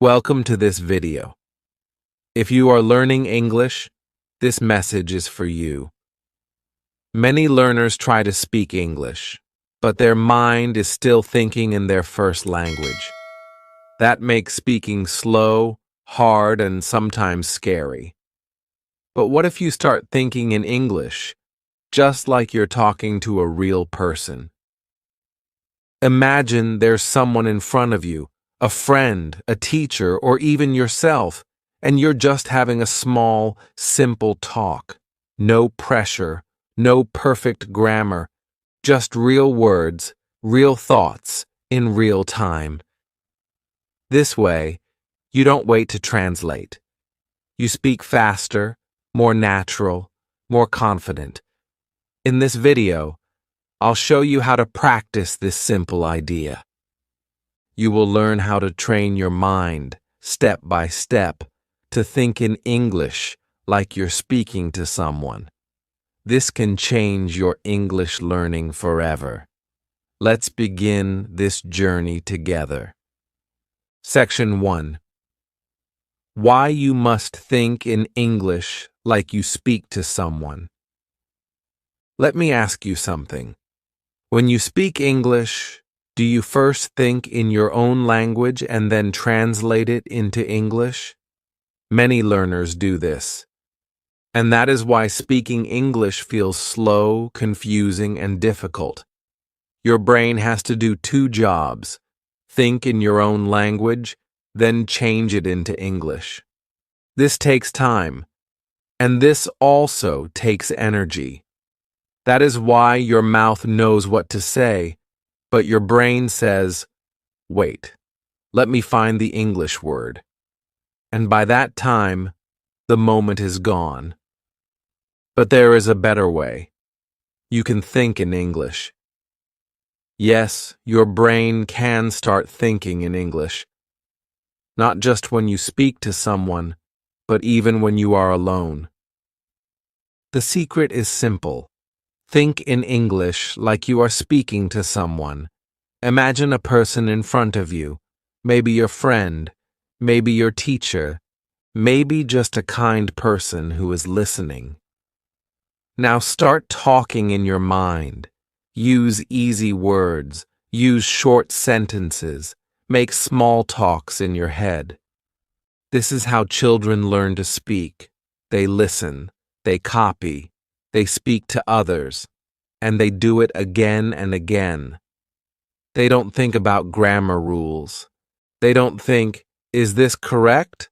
Welcome to this video. If you are learning English, this message is for you. Many learners try to speak English, but their mind is still thinking in their first language. That makes speaking slow, hard, and sometimes scary. But what if you start thinking in English, just like you're talking to a real person? Imagine there's someone in front of you, a friend, a teacher, or even yourself, and you're just having a small, simple talk. No pressure, no perfect grammar, just real words, real thoughts, in real time. This way, you don't wait to translate. You speak faster, more natural, more confident. In this video, I'll show you how to practice this simple idea. You will learn how to train your mind, step by step, to think in English like you're speaking to someone. This can change your English learning forever. Let's begin this journey together. Section 1. Why you must think in English like you speak to someone. Let me ask you something. When you speak English, do you first think in your own language and then translate it into English? Many learners do this. And that is why speaking English feels slow, confusing, and difficult. Your brain has to do two jobs: think in your own language, then change it into English. This takes time, and this also takes energy. That is why your mouth knows what to say, but your brain says, "Wait, let me find the English word." And by that time, the moment is gone. But there is a better way. You can think in English. Yes, your brain can start thinking in English. Not just when you speak to someone, but even when you are alone. The secret is simple. Think in English like you are speaking to someone. Imagine a person in front of you, maybe your friend, maybe your teacher, maybe just a kind person who is listening. Now start talking in your mind. Use easy words, use short sentences, make small talks in your head. This is how children learn to speak. They listen, they copy, they speak to others, and they do it again and again. They don't think about grammar rules. They don't think, "Is this correct?"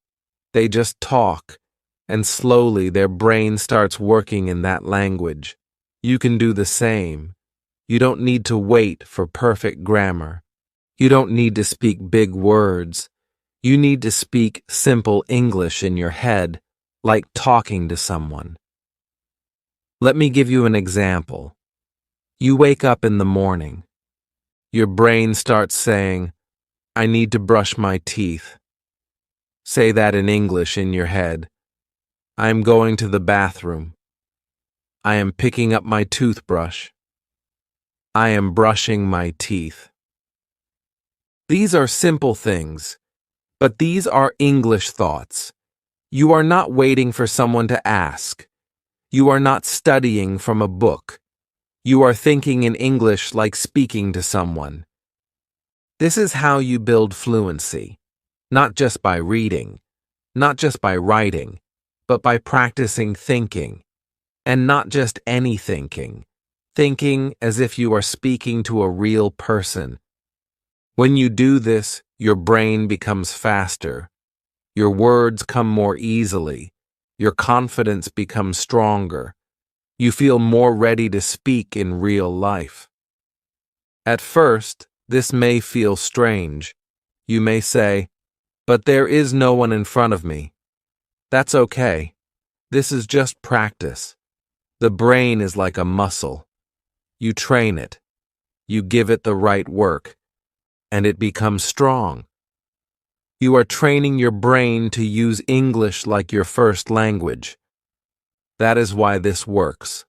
They just talk, and slowly their brain starts working in that language. You can do the same. You don't need to wait for perfect grammar. You don't need to speak big words. You need to speak simple English in your head, like talking to someone. Let me give you an example. You wake up in the morning. Your brain starts saying, "I need to brush my teeth." Say that in English in your head. "I am going to the bathroom. I am picking up my toothbrush. I am brushing my teeth." These are simple things, but these are English thoughts. You are not waiting for someone to ask. You are not studying from a book. You are thinking in English like speaking to someone. This is how you build fluency, not just by reading, not just by writing, but by practicing thinking. And not just any thinking. Thinking as if you are speaking to a real person. When you do this, your brain becomes faster. Your words come more easily. Your confidence becomes stronger. You feel more ready to speak in real life. At first, this may feel strange. You may say, "But there is no one in front of me." That's okay. This is just practice. The brain is like a muscle. You train it. You give it the right work, and it becomes strong. You are training your brain to use English like your first language. That is why this works.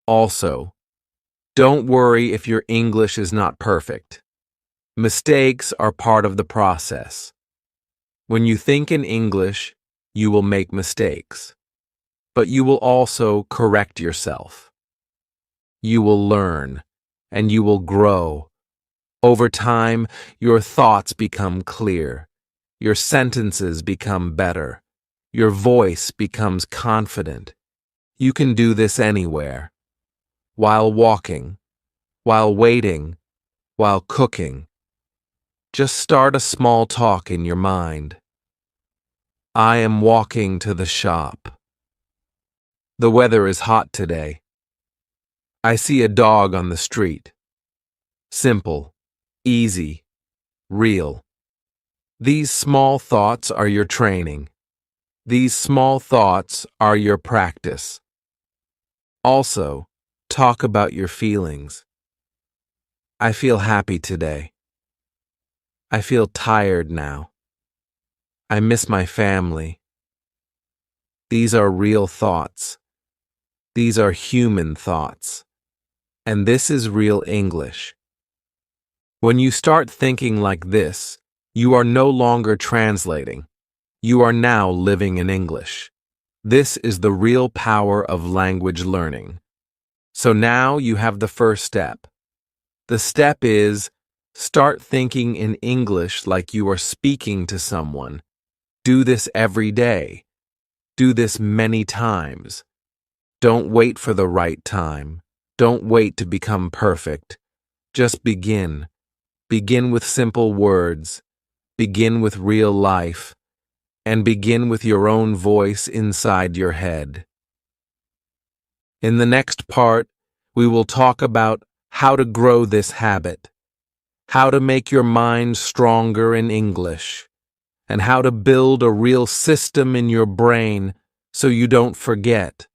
Also, don't worry if your English is not perfect. Mistakes are part of the process. When you think in English, you will make mistakes, but you will also correct yourself. You will learn, and you will grow. Over time, your thoughts become clear. Your sentences become better. Your voice becomes confident. You can do this anywhere. While walking, while waiting, while cooking. Just start a small talk in your mind. I am walking to the shop. The weather is hot today. I see a dog on the street. Simple, easy, real. These small thoughts are your training. These small thoughts are your practice. Also, talk about your feelings. I feel happy today. I feel tired now. I miss my family. These are real thoughts. These are human thoughts. And this is real English. When you start thinking like this, you are no longer translating. You are now living in English. This is the real power of language learning. So now you have the first step. The step is, start thinking in English like you are speaking to someone. Do this every day. Do this many times. Don't wait for the right time. Don't wait to become perfect. Just begin. Begin with simple words. Begin with real life. And begin with your own voice inside your head. In the next part, we will talk about how to grow this habit, how to make your mind stronger in English, and how to build a real system in your brain so you don't forget.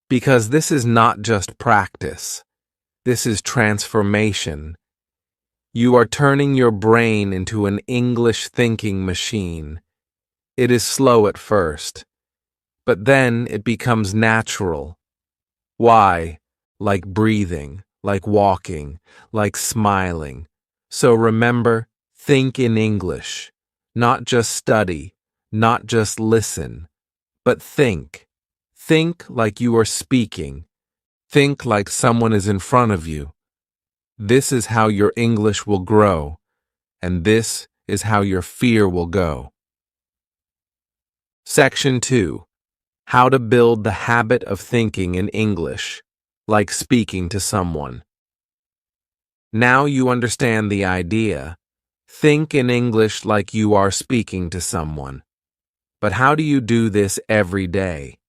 Because this is not just practice. This is transformation. You are turning your brain into an English thinking machine. It is slow at first, but then it becomes natural. Why? Like breathing, like walking, like smiling. So remember, think in English. Not just study, not just listen, but think. Think like you are speaking. Think like someone is in front of you. This is how your English will grow, and this is how your fear will go. Section 2. How to build the habit of thinking in English, like speaking to someone. Now you understand the idea. Think in English like you are speaking to someone. But how do you do this every day?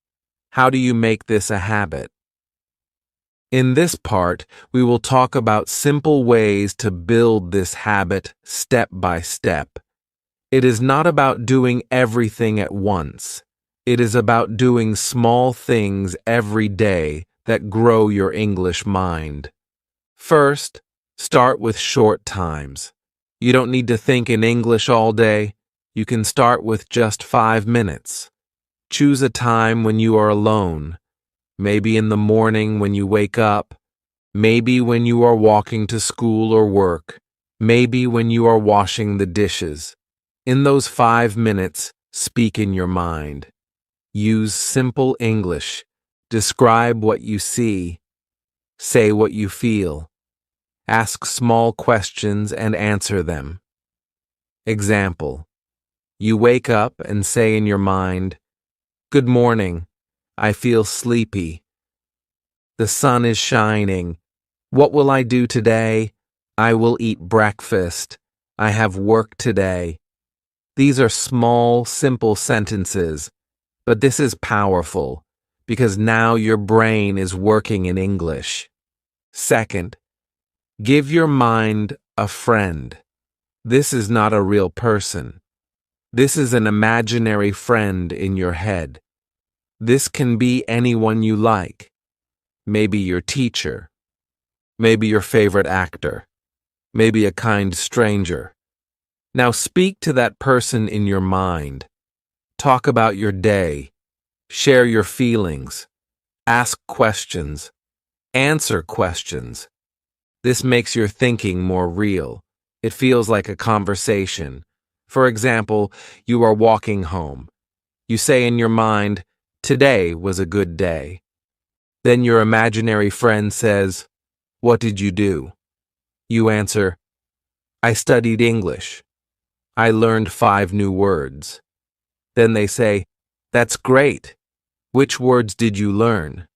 How do you make this a habit? In this part, we will talk about simple ways to build this habit step by step. It is not about doing everything at once. It is about doing small things every day that grow your English mind. First, start with short times. You don't need to think in English all day. You can start with just 5 minutes. Choose a time when you are alone. Maybe in the morning when you wake up. Maybe when you are walking to school or work. Maybe when you are washing the dishes. In those 5 minutes, speak in your mind. Use simple English. Describe what you see. Say what you feel. Ask small questions and answer them. Example. You wake up and say in your mind, "Good morning. I feel sleepy. The sun is shining. What will I do today? I will eat breakfast. I have work today." These are small, simple sentences, but this is powerful because now your brain is working in English. Second, give your mind a friend. This is not a real person. This is an imaginary friend in your head. This can be anyone you like. Maybe your teacher. Maybe your favorite actor. Maybe a kind stranger. Now speak to that person in your mind. Talk about your day. Share your feelings. Ask questions. Answer questions. This makes your thinking more real. It feels like a conversation. For example, you are walking home. You say in your mind, "Today was a good day." Then your imaginary friend says, "What did you do?" You answer, "I studied English. I learned 5 new words." Then they say, "That's great. Which words did you learn?"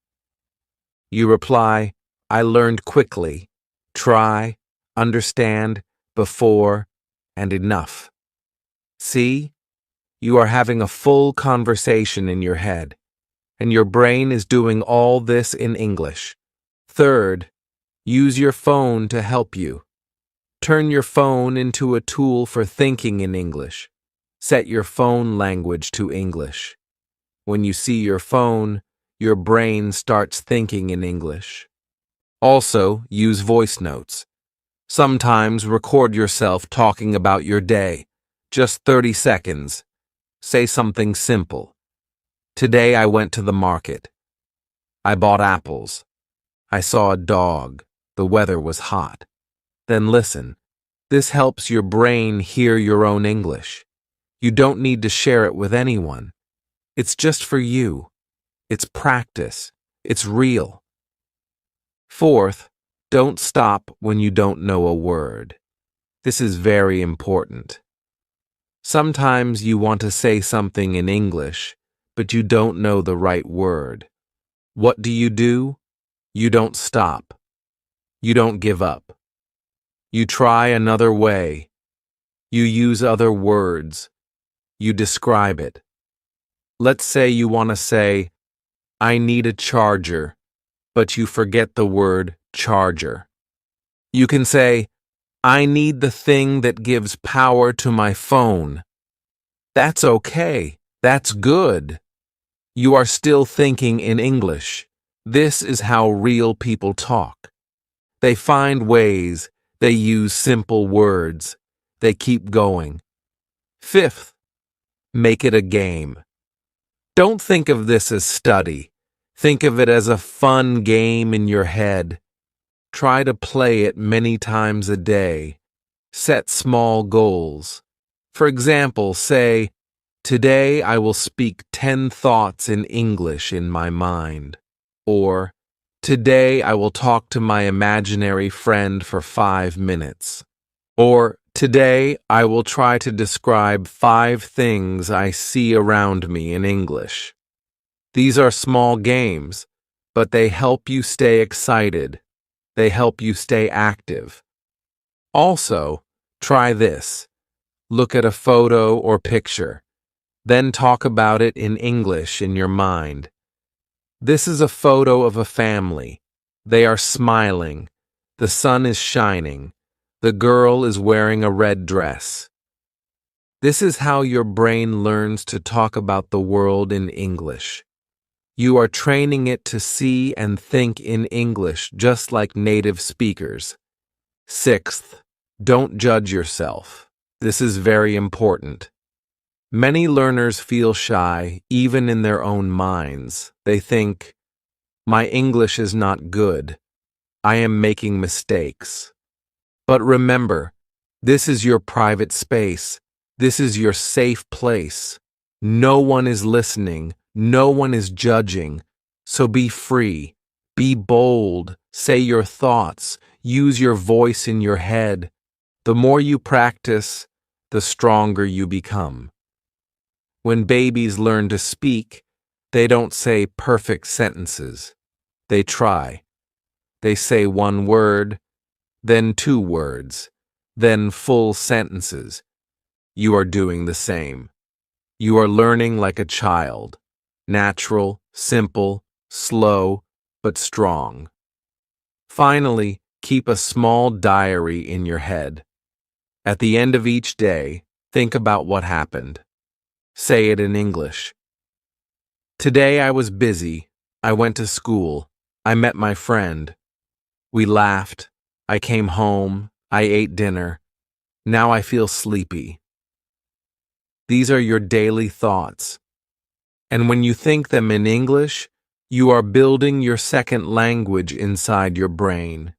You reply, "I learned quickly, try, understand, before, and enough." See, you are having a full conversation in your head, and your brain is doing all this in English. Third, use your phone to help you. Turn your phone into a tool for thinking in English. Set your phone language to English. When you see your phone, your brain starts thinking in English. Also, use voice notes. Sometimes record yourself talking about your day. Just 30 seconds. Say something simple. Today I went to the market. I bought apples. I saw a dog. The weather was hot. Then listen. This helps your brain hear your own English. You don't need to share it with anyone. It's just for you. It's practice. It's real. Fourth, don't stop when you don't know a word. This is very important. Sometimes you want to say something in English, but you don't know the right word. What do? You don't stop. You don't give up. You try another way. You use other words. You describe it. Let's say you want to say, "I need a charger," but you forget the word charger. You can say, "I need the thing that gives power to my phone." That's okay. That's good. You are still thinking in English. This is how real people talk. They find ways. They use simple words. They keep going. Fifth, make it a game. Don't think of this as study. Think of it as a fun game in your head. Try to play it many times a day. Set small goals. For example, say, "Today I will speak 10 thoughts in English in my mind." Or, "Today I will talk to my imaginary friend for 5 minutes." Or, "Today I will try to describe 5 things I see around me in English." These are small games, but they help you stay excited. They help you stay active. Also, try this. Look at a photo or picture. Then talk about it in English in your mind. This is a photo of a family. They are smiling. The sun is shining. The girl is wearing a red dress. This is how your brain learns to talk about the world in English. You are training it to see and think in English just like native speakers. Sixth, don't judge yourself. This is very important. Many learners feel shy, even in their own minds. They think, "My English is not good. I am making mistakes." But remember, this is your private space. This is your safe place. No one is listening. No one is judging. So be free. Be bold. Say your thoughts. Use your voice in your head. The more you practice, the stronger you become. When babies learn to speak, they don't say perfect sentences. They try. They say 1 word, then 2 words, then full sentences. You are doing the same. You are learning like a child. Natural, simple, slow, but strong. Finally, keep a small diary in your head. At the end of each day, think about what happened. Say it in English. Today I was busy. I went to school. I met my friend. We laughed. I came home. I ate dinner. Now I feel sleepy. These are your daily thoughts. And when you think them in English, you are building your second language inside your brain.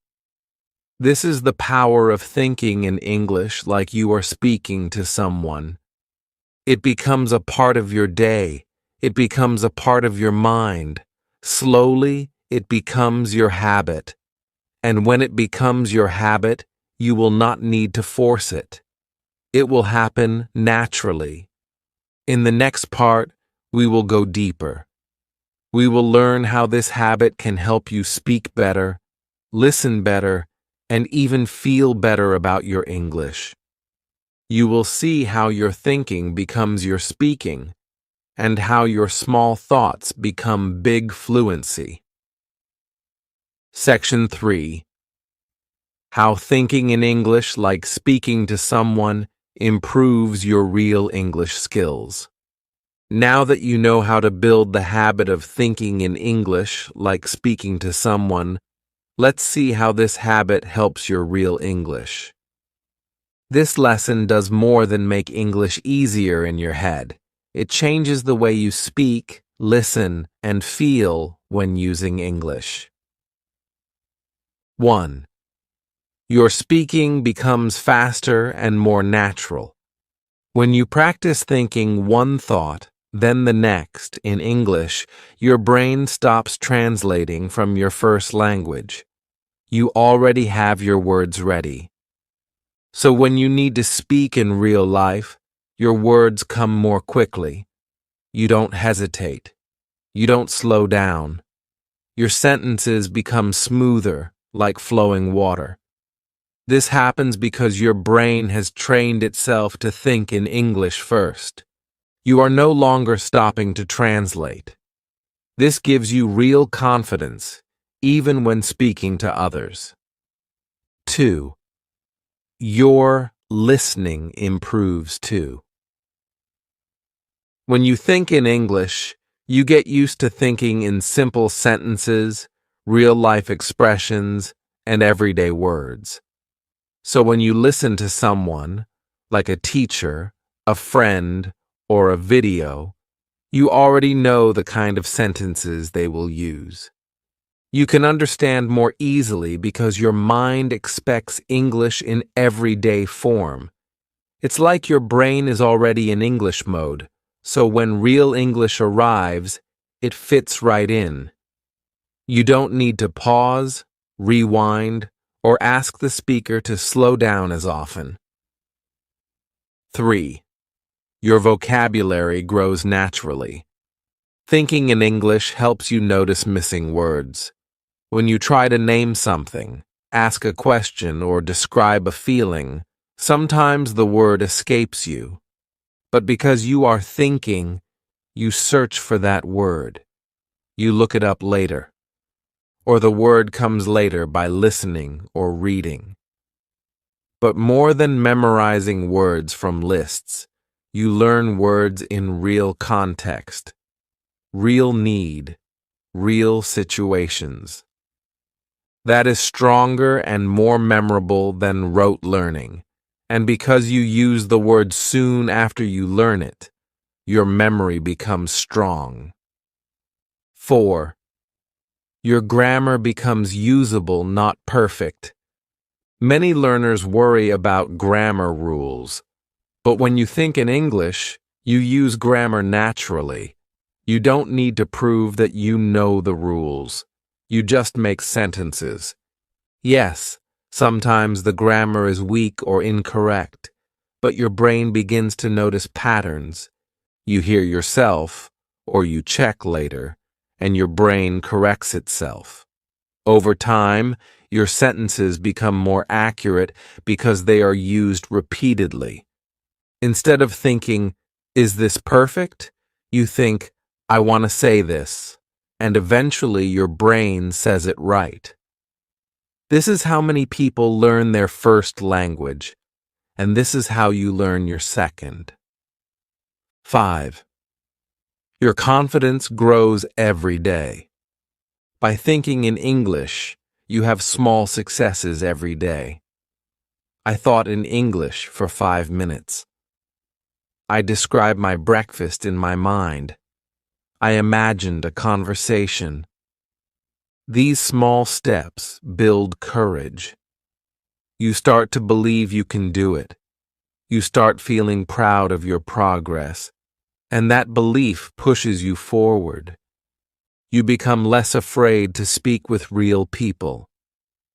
This is the power of thinking in English like you are speaking to someone. It becomes a part of your day. It becomes a part of your mind. Slowly, it becomes your habit. And when it becomes your habit, you will not need to force it. It will happen naturally. In the next part, we will go deeper. We will learn how this habit can help you speak better, listen better, and even feel better about your English. You will see how your thinking becomes your speaking, and how your small thoughts become big fluency. Section 3. How thinking in English like speaking to someone improves your real English skills. Now that you know how to build the habit of thinking in English like speaking to someone, let's see how this habit helps your real English. This lesson does more than make English easier in your head. It changes the way you speak, listen, and feel when using English. 1. Your speaking becomes faster and more natural. When you practice thinking one thought, then the next in English, your brain stops translating from your first language. You already have your words ready. So when you need to speak in real life, your words come more quickly. You don't hesitate. You don't slow down. Your sentences become smoother, like flowing water. This happens because your brain has trained itself to think in English first. You are no longer stopping to translate. This gives you real confidence, even when speaking to others. 2. Your listening improves too. When you think in English, you get used to thinking in simple sentences, real-life expressions, and everyday words. So when you listen to someone, like a teacher, a friend, or a video, you already know the kind of sentences they will use. You can understand more easily because your mind expects English in everyday form. It's like your brain is already in English mode, so when real English arrives, it fits right in. You don't need to pause, rewind, or ask the speaker to slow down as often. 3. Your vocabulary grows naturally. Thinking in English helps you notice missing words. When you try to name something, ask a question, or describe a feeling, sometimes the word escapes you. But because you are thinking, you search for that word. You look it up later. Or the word comes later by listening or reading. But more than memorizing words from lists, you learn words in real context, real need, real situations. That is stronger and more memorable than rote learning. And because you use the word soon after you learn it, your memory becomes strong. 4. Your grammar becomes usable, not perfect. Many learners worry about grammar rules, but when you think in English, you use grammar naturally. You don't need to prove that you know the rules. You just make sentences. Yes, sometimes the grammar is weak or incorrect, but your brain begins to notice patterns. You hear yourself, or you check later, and your brain corrects itself. Over time, your sentences become more accurate because they are used repeatedly. Instead of thinking, "Is this perfect?" you think, "I want to say this," and eventually your brain says it right. This is how many people learn their first language, and this is how you learn your second. 5. Your confidence grows every day. By thinking in English, you have small successes every day. I thought in English for 5 minutes. I described my breakfast in my mind. I imagined a conversation. These small steps build courage. You start to believe you can do it. You start feeling proud of your progress, and that belief pushes you forward. You become less afraid to speak with real people,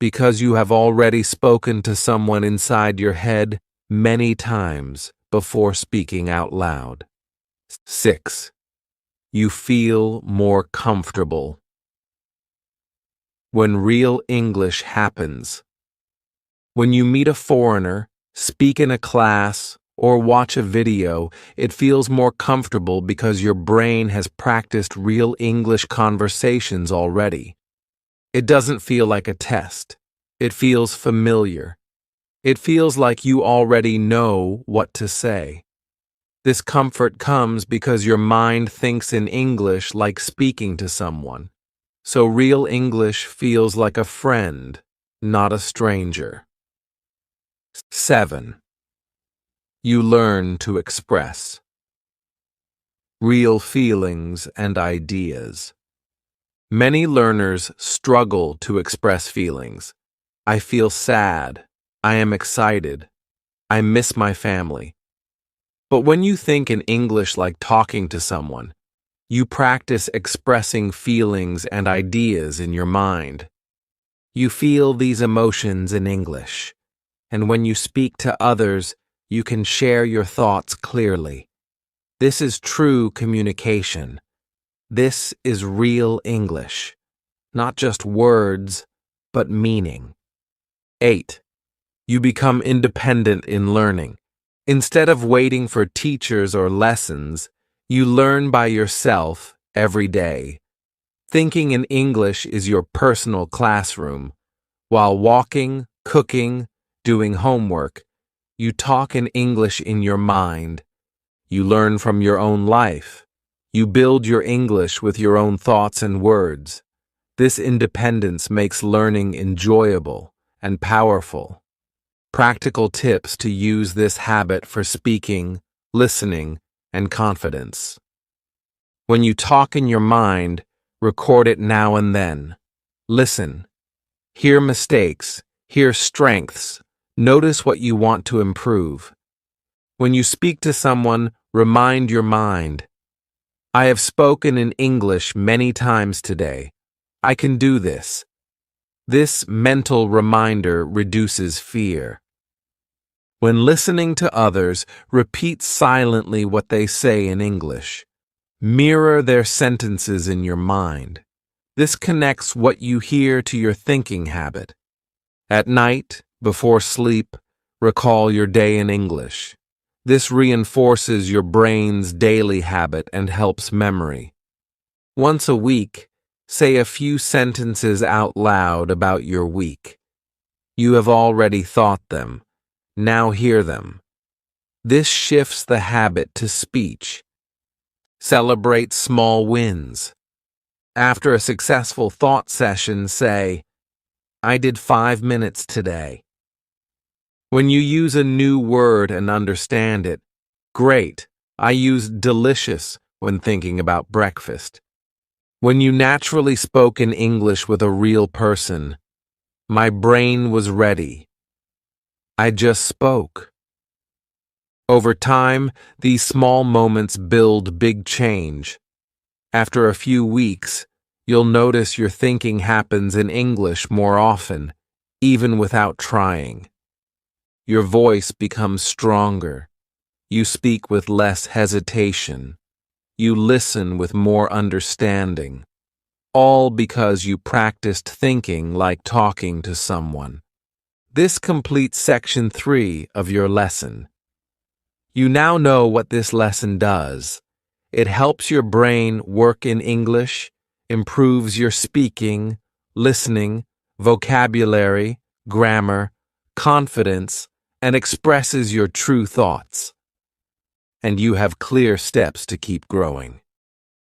because you have already spoken to someone inside your head many times before speaking out loud. 6. You feel more comfortable. When real English happens. When you meet a foreigner, speak in a class, or watch a video, it feels more comfortable because your brain has practiced real English conversations already. It doesn't feel like a test. It feels familiar. It feels like you already know what to say. This comfort comes because your mind thinks in English like speaking to someone. So real English feels like a friend, not a stranger. 7. You learn to express real feelings and ideas. Many learners struggle to express feelings. I feel sad. I am excited. I miss my family. But when you think in English like talking to someone, you practice expressing feelings and ideas in your mind. You feel these emotions in English, and when you speak to others, you can share your thoughts clearly. This is true communication. This is real English, not just words, but meaning. 8. You become independent in learning. Instead of waiting for teachers or lessons, you learn by yourself every day. Thinking in English is your personal classroom. While walking, cooking, doing homework, you talk in English in your mind. You learn from your own life. You build your English with your own thoughts and words. This independence makes learning enjoyable and powerful. Practical tips to use this habit for speaking, listening, and confidence. When you talk in your mind, record it now and then. Listen. Hear mistakes. Hear strengths. Notice what you want to improve. When you speak to someone, remind your mind. I have spoken in English many times today. I can do this. This mental reminder reduces fear. When listening to others, repeat silently what they say in English. Mirror their sentences in your mind. This connects what you hear to your thinking habit. At night, before sleep, recall your day in English. This reinforces your brain's daily habit and helps memory. Once a week, say a few sentences out loud about your week. You have already thought them. Now hear them. This shifts the habit to speech. Celebrate small wins. After a successful thought session, say, I did 5 minutes today. When you use a new word and understand it, great. I use delicious when thinking about breakfast. When you naturally spoke in English with a real person, my brain was ready. I just spoke. Over time, these small moments build big change. After a few weeks, you'll notice your thinking happens in English more often, even without trying. Your voice becomes stronger. You speak with less hesitation. You listen with more understanding. All because you practiced thinking like talking to someone. This completes section 3 of your lesson. You now know what this lesson does. It helps your brain work in English, improves your speaking, listening, vocabulary, grammar, confidence, and expresses your true thoughts. And you have clear steps to keep growing.